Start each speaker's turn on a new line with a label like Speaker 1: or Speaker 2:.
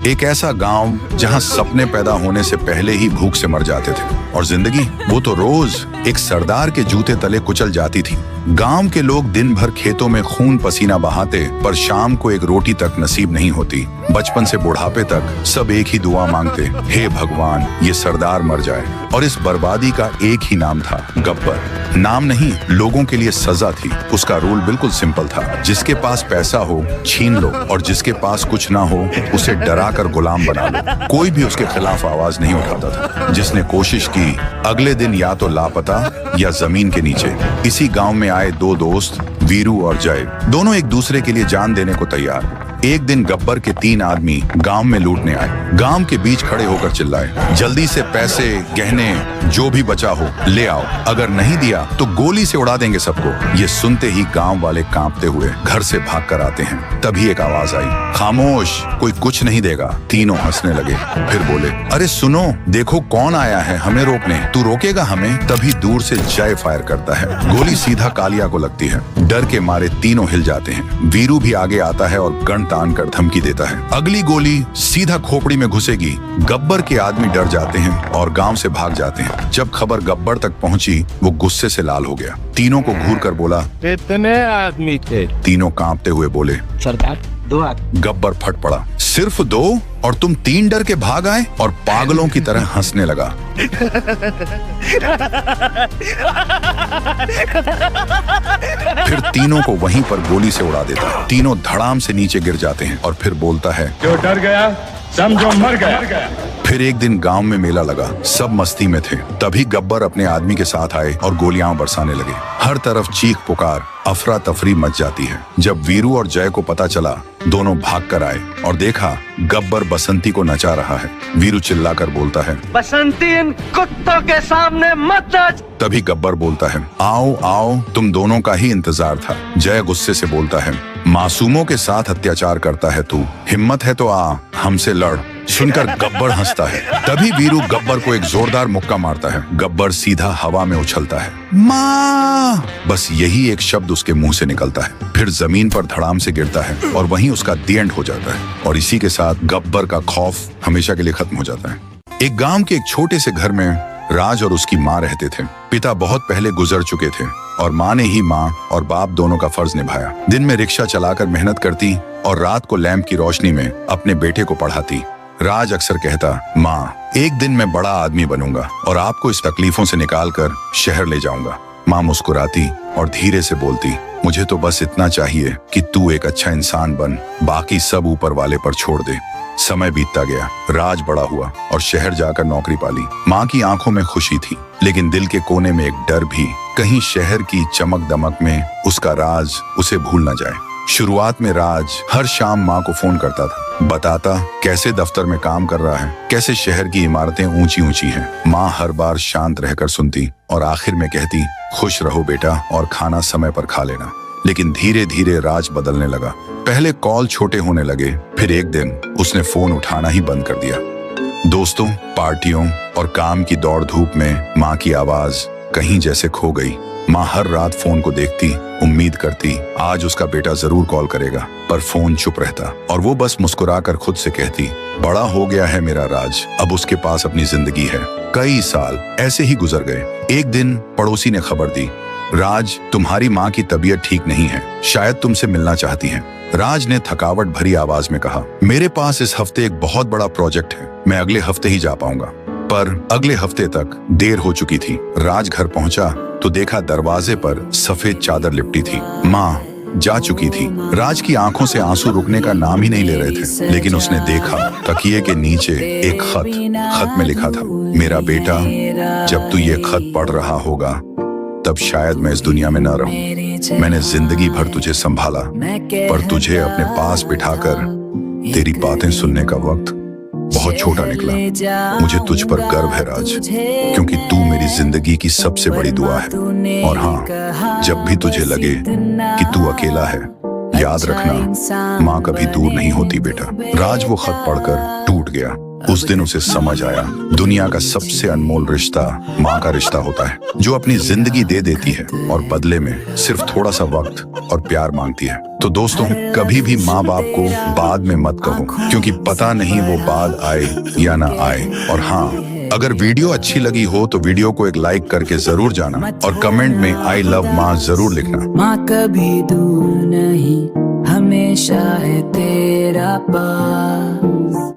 Speaker 1: एक ऐसा गांव जहां सपने पैदा होने से पहले ही भूख से मर जाते थे, और जिंदगी वो तो रोज एक सरदार के जूते तले कुचल जाती थी। गांव के लोग दिन भर खेतों में खून पसीना बहाते, पर शाम को एक रोटी तक नसीब नहीं होती। बचपन से बुढ़ापे तक सब एक ही दुआ मांगते, हे भगवान ये सरदार मर जाए। और इस बर्बादी का एक ही नाम था, गब्बर। नाम नहीं, लोगों के लिए सजा थी। उसका रूल बिल्कुल सिंपल था, जिसके पास पैसा हो छीन लो, और जिसके पास कुछ ना हो उसे डरा कर गुलाम बना लो। कोई भी उसके खिलाफ आवाज नहीं उठाता था। जिसने कोशिश की अगले दिन या तो लापता या जमीन के नीचे। इसी गांव में आए दो दोस्त, वीरू और जय, दोनों एक दूसरे के लिए जान देने को तैयार। एक दिन गब्बर के 3 आदमी गांव में लूटने आए। गांव के बीच खड़े होकर चिल्लाए, जल्दी से पैसे गहने जो भी बचा हो ले आओ, अगर नहीं दिया तो गोली से उड़ा देंगे सबको। ये सुनते ही गांव वाले कांपते हुए घर से भाग कर आते हैं। तभी एक आवाज आई, खामोश, कोई कुछ नहीं देगा। तीनों हंसने लगे, फिर बोले, अरे सुनो, देखो कौन आया है हमें रोकने, तू रोकेगा हमें? तभी दूर से जय फायर करता है। गोली सीधा कालिया को लगती है। डर के मारे तीनों हिल जाते हैं। वीरू भी आगे आता है और गन तान कर धमकी देता है, अगली गोली सीधा खोपड़ी में घुसेगी। गब्बर के आदमी डर जाते हैं और गांव से भाग जाते हैं। जब खबर गब्बर तक पहुंची, वो गुस्से से लाल हो गया। तीनों को घूर कर बोला,
Speaker 2: कितने आदमी थे?
Speaker 1: तीनों कांपते हुए बोले,
Speaker 2: सरदार 2 आदमी।
Speaker 1: गब्बर फट पड़ा, सिर्फ 2? और तुम 3 डर के भाग आए? और पागलों की तरह हंसने लगा। फिर तीनों को वहीं पर गोली से उड़ा देता है। तीनों धड़ाम से नीचे गिर जाते हैं और फिर बोलता है,
Speaker 3: जो डर गया समझो मर गया।
Speaker 1: फिर एक दिन गांव में मेला लगा, सब मस्ती में थे। तभी गब्बर अपने आदमी के साथ आए और गोलियां बरसाने लगे। हर तरफ चीख पुकार, अफरा तफरी मच जाती है। जब वीरू और जय को पता चला, दोनों भाग कर आए और देखा गब्बर बसंती को नचा रहा है। वीरू चिल्लाकर बोलता है,
Speaker 4: बसंती इन कुत्तों के सामने मत नाच।
Speaker 1: तभी गब्बर बोलता है, आओ आओ, तुम दोनों का ही इंतजार था। जय गुस्से से बोलता है, मासूमों के साथ अत्याचार करता है तू, हिम्मत है तो आ हमसे लड़। सुनकर गब्बर हंसता है। तभी वीरू गब्बर को एक जोरदार मुक्का मारता है। गब्बर सीधा हवा में उछलता है, माँ! बस यही एक शब्द उसके मुंह से निकलता है। फिर जमीन पर धड़ाम से गिरता है और वहीं उसका दी एंड हो जाता है। और इसी के साथ गब्बर का खौफ हमेशा के लिए खत्म हो जाता है। एक गांव के एक छोटे से घर में राज और उसकी माँ रहते थे। पिता बहुत पहले गुजर चुके थे और माँ ने ही माँ और बाप दोनों का फर्ज निभाया। दिन में रिक्शा चलाकर मेहनत करती और रात को लैंप की रोशनी में अपने बेटे को पढ़ाती। राज अक्सर कहता, माँ, एक दिन मैं बड़ा आदमी बनूंगा और आपको इस तकलीफों से निकालकर शहर ले जाऊंगा। माँ मुस्कुराती और धीरे से बोलती, मुझे तो बस इतना चाहिए कि तू एक अच्छा इंसान बन, बाकी सब ऊपर वाले पर छोड़ दे। समय बीतता गया, राज बड़ा हुआ और शहर जाकर नौकरी पाली। माँ की आंखों में खुशी थी, लेकिन दिल के कोने में एक डर भी, कहीं शहर की चमक दमक में उसका राज उसे भूल न जाए। शुरुआत में राज हर शाम माँ को फोन करता था, बताता कैसे दफ्तर में काम कर रहा है, कैसे शहर की इमारतें ऊंची ऊंची हैं। माँ हर बार शांत रहकर सुनती और आखिर में कहती, खुश रहो बेटा और खाना समय पर खा लेना। लेकिन धीरे धीरे राज बदलने लगा। पहले कॉल छोटे होने लगे, फिर एक दिन उसने फोन उठाना ही बंद कर दिया। दोस्तों, पार्टियों और काम की दौड़ धूप में माँ की आवाज कहीं जैसे खो गई। माँ हर रात फोन को देखती, उम्मीद करती आज उसका बेटा जरूर कॉल करेगा, पर फोन चुप रहता और वो बस मुस्कुराकर खुद से कहती, बड़ा हो गया है मेरा राज, अब उसके पास अपनी जिंदगी है। कई साल ऐसे ही गुजर गए। एक दिन पड़ोसी ने खबर दी, राज, तुम्हारी माँ की तबीयत ठीक नहीं है, शायद तुमसे मिलना चाहती हैं। राज ने थकावट भरी आवाज में कहा, मेरे पास इस हफ्ते एक बहुत बड़ा प्रोजेक्ट है, मैं अगले हफ्ते ही जा पाऊंगा। पर अगले हफ्ते तक देर हो चुकी थी। राज घर पहुंचा तो देखा दरवाजे पर सफेद चादर लिपटी थी। माँ जा चुकी थी। राज की आंखों से आंसू रुकने का नाम ही नहीं ले रहे थे, लेकिन उसने देखा तकिए के नीचे एक खत में लिखा था, मेरा बेटा, जब तू ये खत पढ़ रहा होगा तब शायद मैं इस दुनिया में न रहूं। मैंने जिंदगी भर तुझे संभाला, पर तुझे अपने पास बिठाकर तेरी बातें सुनने का वक्त बहुत छोटा निकला। मुझे तुझ पर गर्व है राज, क्योंकि तू मेरी जिंदगी की सबसे बड़ी दुआ है। और हाँ, जब भी तुझे लगे कि तू अकेला है, याद रखना, माँ कभी दूर नहीं होती बेटा। राज वो खत पढ़कर टूट गया। उस दिन उसे समझ आया, दुनिया का सबसे अनमोल रिश्ता माँ का रिश्ता होता है, जो अपनी जिंदगी दे देती है और बदले में सिर्फ थोड़ा सा वक्त और प्यार मांगती है। तो दोस्तों, कभी भी माँ बाप को बाद में मत कहो, क्योंकि पता नहीं वो बाद आए या ना आए। और हाँ, अगर वीडियो अच्छी लगी हो तो वीडियो को एक लाइक करके जरूर जाना और कमेंट में आई लव माँ जरूर लिखना।
Speaker 5: माँ कभी दूर नहीं, हमेशा है तेरा पास।